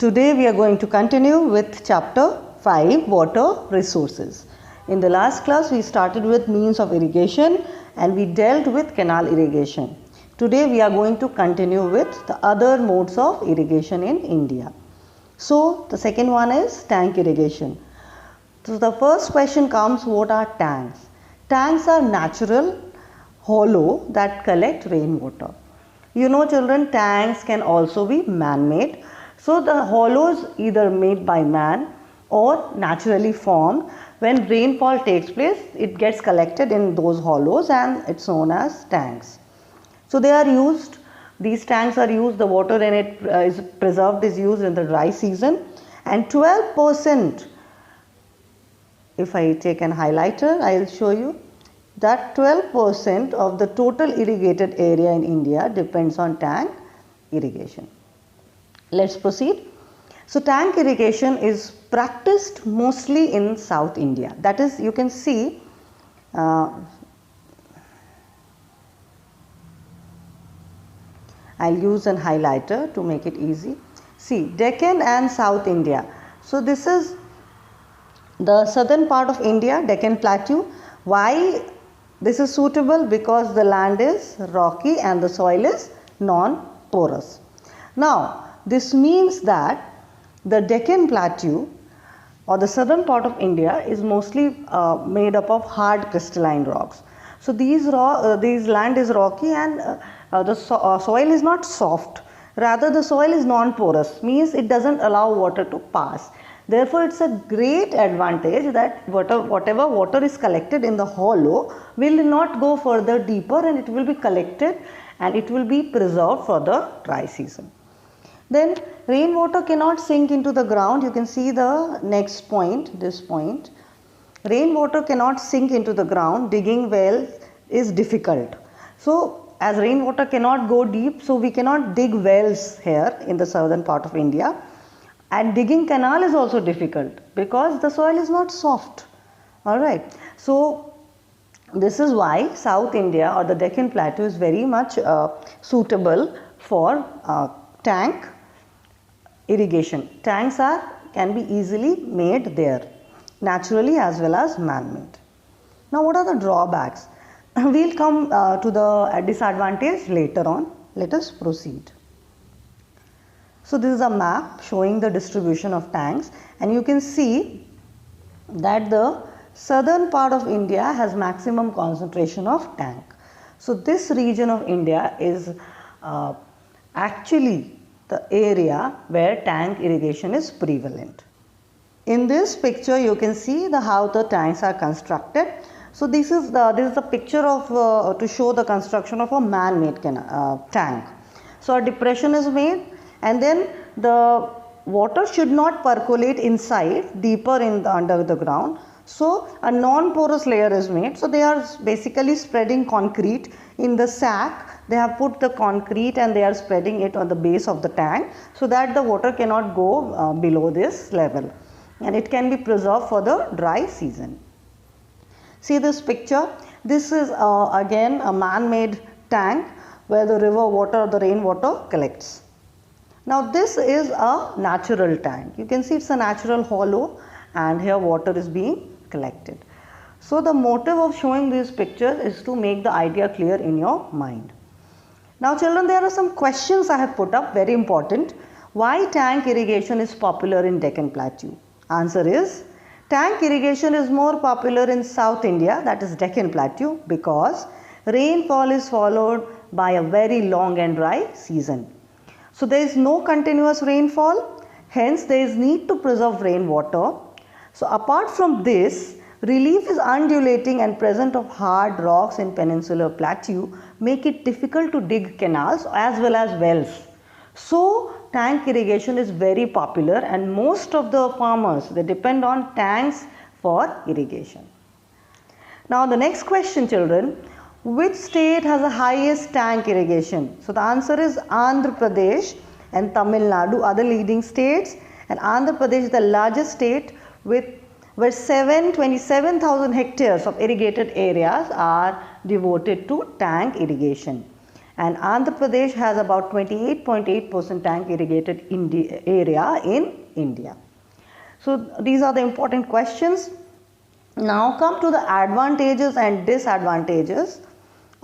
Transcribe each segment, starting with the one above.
Today we are going to continue with chapter 5, water resources. In the last class we started with means of irrigation and we dealt with canal irrigation. Today we are going to continue with the other modes of irrigation in India. So the second one is tank irrigation. So the first question comes, what are tanks? Tanks are natural hollow that collect rainwater. You know children, tanks can also be man-made. So the hollows either made by man or naturally formed. When rainfall takes place, it gets collected in those hollows and it's known as tanks. So they are used, these tanks are used, the water in it is preserved, is used in the dry season, and 12%, if I take an highlighter, I will show you that 12% of the total irrigated area in India depends on tank irrigation. Let's proceed. So tank irrigation is practiced mostly in South India. That is, you can see I'll use an highlighter to make it easy. See, Deccan and South India. So this is the southern part of India, Deccan Plateau. Why this is suitable? Because the land is rocky and the soil is non-porous. Now, this means that the Deccan Plateau or the southern part of India is mostly made up of hard crystalline rocks. So these land is rocky and the soil is not soft. Rather, the soil is non-porous, means it doesn't allow water to pass. Therefore, it's a great advantage that whatever water is collected in the hollow will not go further deeper and it will be collected and it will be preserved for the dry season. Then rainwater cannot sink into the ground. You can see the next point, this point. Rainwater cannot sink into the ground. Digging wells is difficult. So as rainwater cannot go deep, so we cannot dig wells here in the southern part of India. And digging canal is also difficult because the soil is not soft. Alright. So this is why South India or the Deccan Plateau is very much suitable for tank irrigation. Tanks can be easily made there, naturally as well as man-made. Now what are the drawbacks? We'll come to the disadvantage later on. Let us proceed. So this is a map showing the distribution of tanks and you can see that the southern part of India has maximum concentration of tank. So this region of India is actually the area where tank irrigation is prevalent. In this picture you can see how the tanks are constructed. So this is the picture of to show the construction of a man-made tank. So a depression is made and then the water should not percolate inside deeper under the ground. So a non-porous layer is made. So they are basically spreading concrete in the sack. They have put the concrete and they are spreading it on the base of the tank so that the water cannot go below this level and it can be preserved for the dry season. See this picture. This is again a man-made tank where the river water or the rainwater collects. Now this is a natural tank. You can see it's a natural hollow and here water is being collected. So the motive of showing these pictures is to make the idea clear in your mind. Now children, there are some questions I have put up, very important. Why tank irrigation is popular in Deccan Plateau? Answer is, tank irrigation is more popular in South India, that is Deccan Plateau, because rainfall is followed by a very long and dry season. So there is no continuous rainfall, hence there is need to preserve rainwater. So apart from this, relief is undulating and presence of hard rocks in peninsular plateau make it difficult to dig canals as well as wells. So tank irrigation is very popular and most of the farmers, they depend on tanks for irrigation. Now the next question children, which state has the highest tank irrigation? So the answer is Andhra Pradesh and Tamil Nadu are the leading states, and Andhra Pradesh is the largest state where 27,000 hectares of irrigated areas are devoted to tank irrigation. and Andhra Pradesh has about 28.8% tank irrigated area in India. So these are the important questions. Now come to the advantages and disadvantages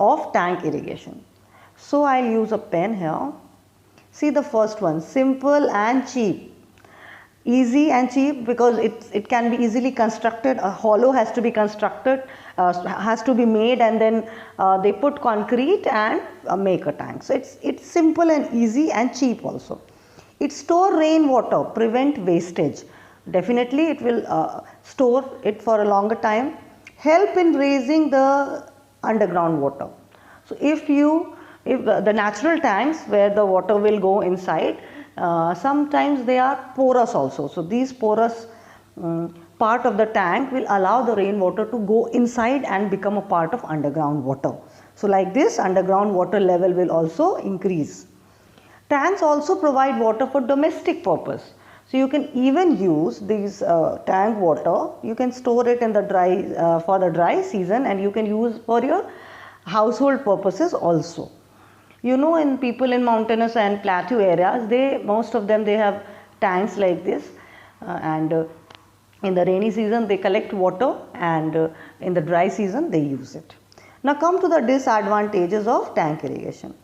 of tank irrigation. So I'll use a pen here. See the first one, simple and cheap. Easy and cheap because it can be easily constructed. A hollow has to be constructed, has to be made, and then they put concrete and make a tank. So it's simple and easy and cheap also. It store rainwater, prevent wastage. Definitely it will store it for a longer time. Help in raising the underground water. So if the natural tanks where the water will go inside, sometimes they are porous also. So these porous part of the tank will allow the rainwater to go inside and become a part of underground water. So like this, underground water level will also increase. Tanks also provide water for domestic purpose. So you can even use these tank water, you can store it in the dry for the dry season, and you can use for your household purposes also. You know, in people in mountainous and plateau areas, most of them have tanks like this, and in the rainy season they collect water, and in the dry season they use it. Now come to the disadvantages of tank irrigation.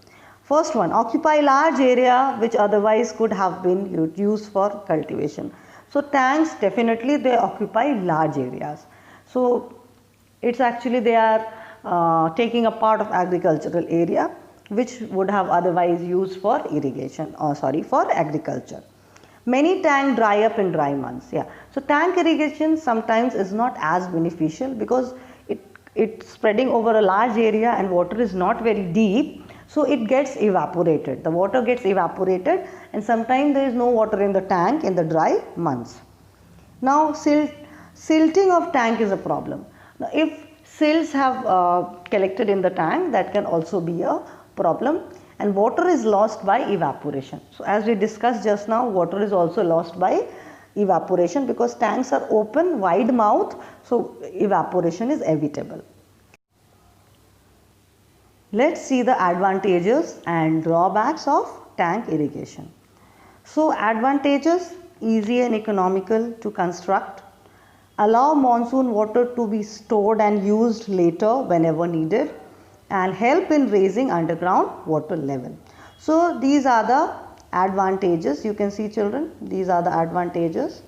First one, occupy large area which otherwise could have been used for cultivation. So tanks, definitely they occupy large areas. So it's actually they are taking a part of agricultural area which would have otherwise used for irrigation, or for agriculture. Many tanks dry up in dry months. Yeah. So tank irrigation sometimes is not as beneficial because it's spreading over a large area and water is not very deep. So it gets evaporated, the water gets evaporated, and sometimes there is no water in the tank in the dry months. Now silting of tank is a problem. Now if silts have collected in the tank, that can also be a problem, and water is lost by evaporation. So as we discussed just now, water is also lost by evaporation because tanks are open, wide mouth, so evaporation is inevitable. Let's see the advantages and drawbacks of tank irrigation. So advantages, easy and economical to construct, allow monsoon water to be stored and used later whenever needed, and help in raising underground water level. So these are the advantages. You can see, children, these are the advantages.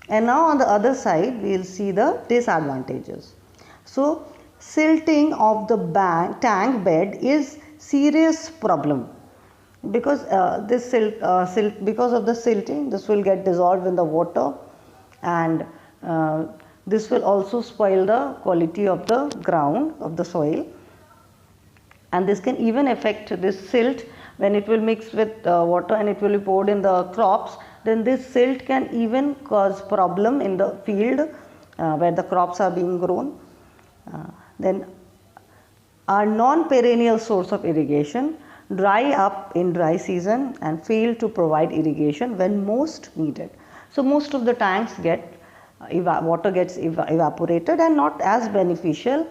And now on the other side we will see the disadvantages. So silting of the tank bed is serious problem because because of the silting, this will get dissolved in the water, and this will also spoil the quality of the ground, of the soil, and this can even affect this silt when it will mix with water and it will be poured in the crops. Then this silt can even cause problem in the field where the crops are being grown. Then our non-perennial source of irrigation dry up in dry season and fail to provide irrigation when most needed. So most of the tanks water gets evaporated and not as beneficial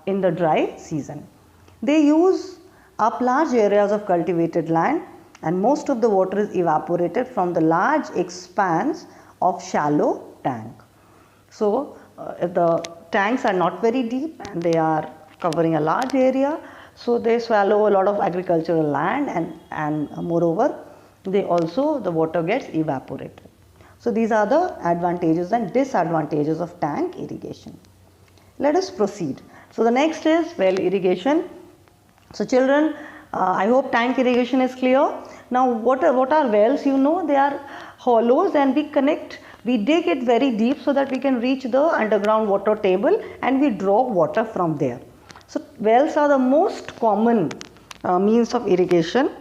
in the dry season. They use up large areas of cultivated land, and most of the water is evaporated from the large expanse of shallow tank. So the tanks are not very deep and they are covering a large area, so they swallow a lot of agricultural land, and moreover the water gets evaporated. So these are the advantages and disadvantages of tank irrigation. Let us proceed. So the next is well irrigation. So children, I hope tank irrigation is clear. Now what are wells? You know, they are hollows, and we dig it very deep so that we can reach the underground water table and we draw water from there. So wells are the most common means of irrigation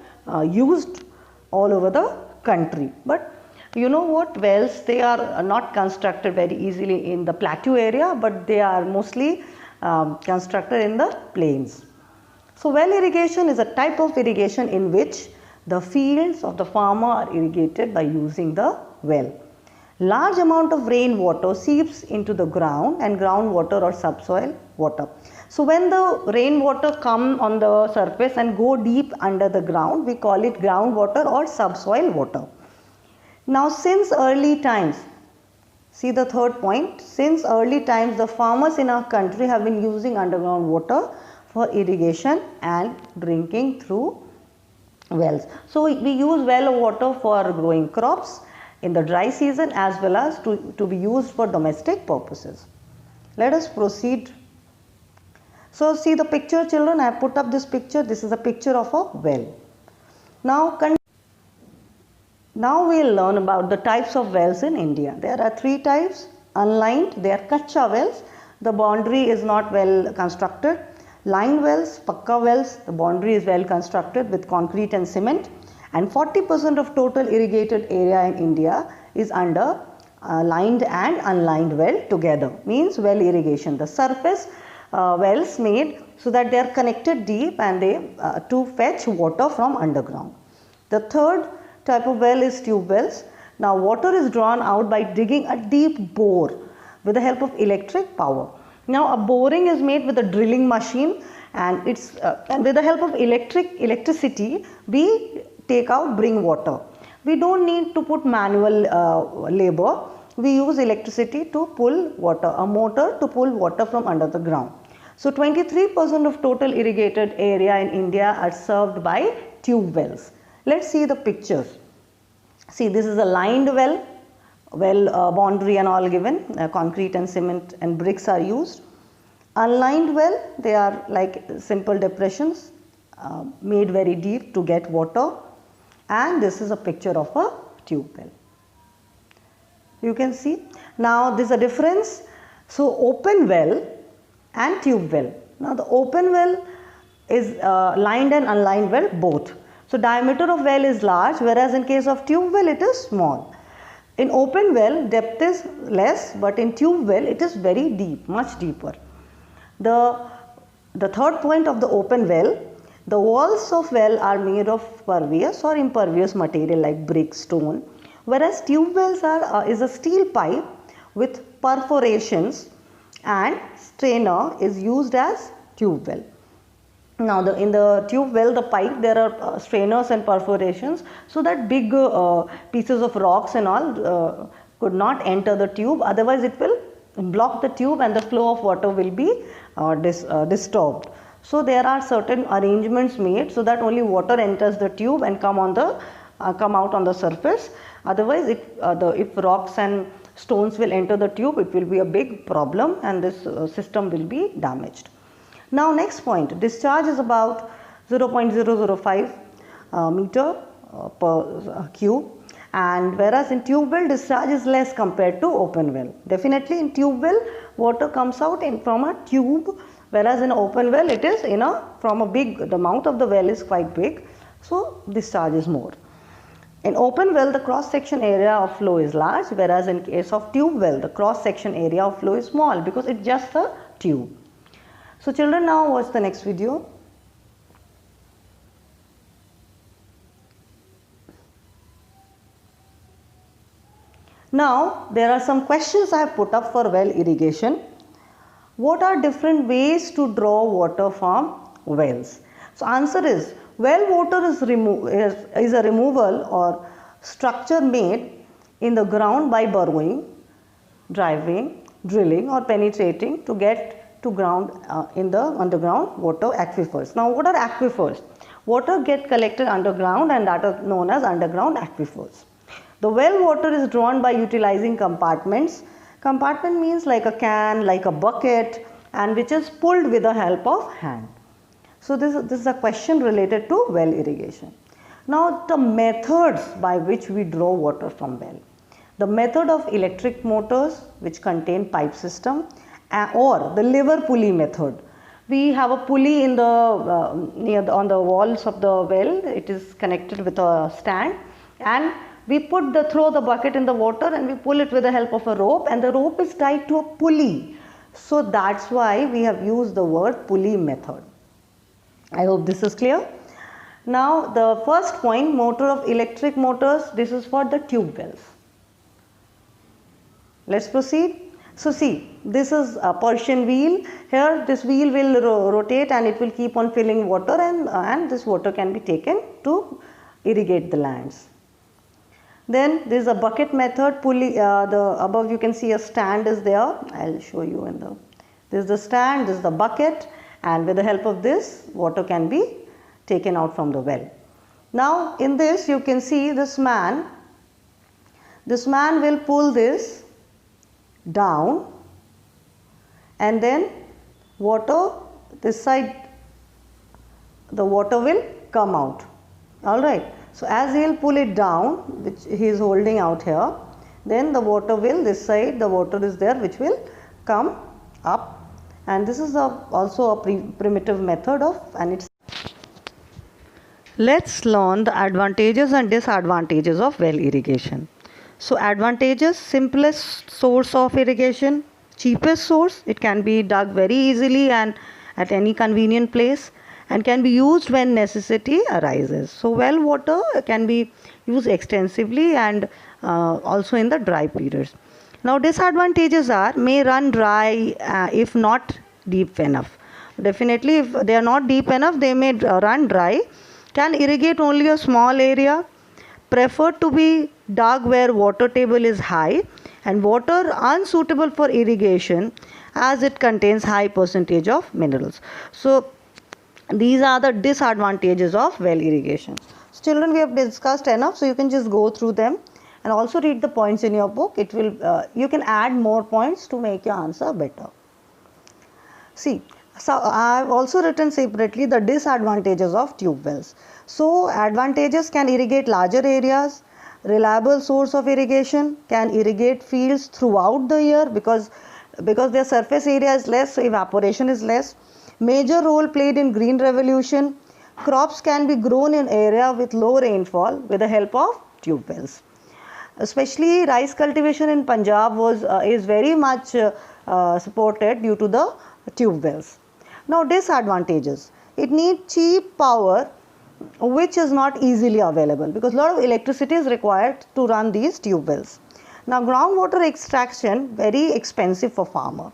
used all over the country. But you know what, wells, they are not constructed very easily in the plateau area, but they are mostly constructed in the plains. So well irrigation is a type of irrigation in which the fields of the farmer are irrigated by using the well. Large amount of rainwater seeps into the ground and groundwater or subsoil water. So when the rainwater come on the surface and go deep under the ground, we call it groundwater or subsoil water. Now since early times, see the third point, since early times the farmers in our country have been using underground water for irrigation and drinking through wells. So we use well water for growing crops in the dry season as well as to be used for domestic purposes. Let us proceed. So see the picture, children, I have put up this picture. This is a picture of a well. Now we will learn about the types of wells in India. There are three types. Unlined, they are kacha wells. The boundary is not well constructed. Lined wells, pakka wells, the boundary is well constructed with concrete and cement. And 40% of total irrigated area in India is under lined and unlined well together. Means well irrigation. The surface wells made so that they are connected deep and they to fetch water from underground. The third type of well is tube wells. Now water is drawn out by digging a deep bore with the help of electric power. Now a boring is made with a drilling machine and it's and with the help of electricity we bring water. We don't need to put manual labor. We use electricity to pull water, a motor to pull water from under the ground. So 23% of total irrigated area in India are served by tube wells. Let's see the pictures. See, this is a lined well, boundary and all given, concrete and cement and bricks are used. Unlined well, they are like simple depressions made very deep to get water, and this is a picture of a tube well. You can see. Now there is a difference. So open well and tube well. Now the open well is lined and unlined well both. So diameter of well is large, whereas in case of tube well it is small. In open well depth is less, but in tube well it is very deep, much deeper. The third point of the open well, the walls of well are made of pervious or impervious material like brick, stone, whereas tube wells is a steel pipe with perforations and strainer is used as tube well. Now in the tube well, the pipe, there are strainers and perforations so that big pieces of rocks and all could not enter the tube, otherwise it will block the tube and the flow of water will be disturbed. So there are certain arrangements made so that only water enters the tube and come out on the surface. Otherwise if rocks and stones will enter the tube, it will be a big problem and this system will be damaged. Now next point, discharge is about 0.005 meter per cube, and whereas in tube well discharge is less compared to open well. Definitely in tube well water comes out from a tube, whereas in open well it is from a big, the mouth of the well is quite big, so discharge is more. In open well the cross section area of flow is large, whereas in case of tube well the cross section area of flow is small because it's just a tube. So children, now watch the next video. Now there are some questions I have put up for well irrigation. What are different ways to draw water from wells? So answer is, well water is a removal or structure made in the ground by burrowing, driving, drilling or penetrating to get to ground in the underground water aquifers. Now what are aquifers? Water get collected underground and that are known as underground aquifers. The well water is drawn by utilizing compartments. Compartment means like a can, like a bucket, and which is pulled with the help of hand. So this is a question related to well irrigation. Now the methods by which we draw water from well. The method of electric motors which contain pipe system, or the lever pulley method. We have a pulley in the on the walls of the well. It is connected with a stand, and we throw the bucket in the water and we pull it with the help of a rope, and the rope is tied to a pulley. So that's why we have used the word pulley method. I hope this is clear. Now the first point, motor of electric motors, this is for the tube wells. Let's proceed. So see, this is a Persian wheel. Here this wheel will rotate and it will keep on filling water, and this water can be taken to irrigate the lands. Then there is a bucket method. Pulley, the above you can see a stand is there. I'll show you in the, this is the stand, this is the bucket, and with the help of this water can be taken out from the well. Now in this you can see this man will pull this down, and then water, this side the water will come out. Alright, so as he will pull it down, which he is holding out here, then the water will, this side the water is there which will come up, and this is also a primitive method of, and it's. Let's learn the advantages and disadvantages of well irrigation. So advantages: simplest source of irrigation, cheapest source, it can be dug very easily and at any convenient place, and can be used when necessity arises. So well water can be used extensively and also in the dry periods. Now disadvantages are, may run dry if not deep enough. Definitely if they are not deep enough, they may run dry, can irrigate only a small area, preferred to be dug where water table is high, and water unsuitable for irrigation as it contains high percentage of minerals. So these are the disadvantages of well irrigation. So children, we have discussed enough, so you can just go through them and also read the points in your book. It will you can add more points to make your answer better. See, so I have also written separately the disadvantages of tube wells. So advantages: can irrigate larger areas, reliable source of irrigation, can irrigate fields throughout the year because their surface area is less, so evaporation is less. Major role played in green revolution. Crops can be grown in area with low rainfall with the help of tube wells. Especially rice cultivation in Punjab is very much supported due to the tube wells. Now disadvantages: it needs cheap power which is not easily available because a lot of electricity is required to run these tube wells. Now groundwater extraction, very expensive for farmer.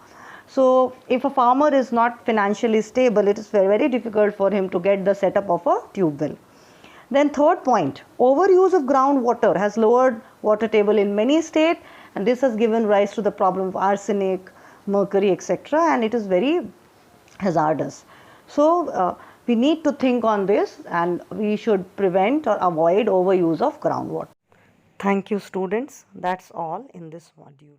So if a farmer is not financially stable, it is very, very difficult for him to get the setup of a tube well. Then third point, overuse of groundwater has lowered water table in many states, and this has given rise to the problem of arsenic, mercury, etc., and it is very hazardous. So we need to think on this, and we should prevent or avoid overuse of groundwater. Thank you students. That's all in this module.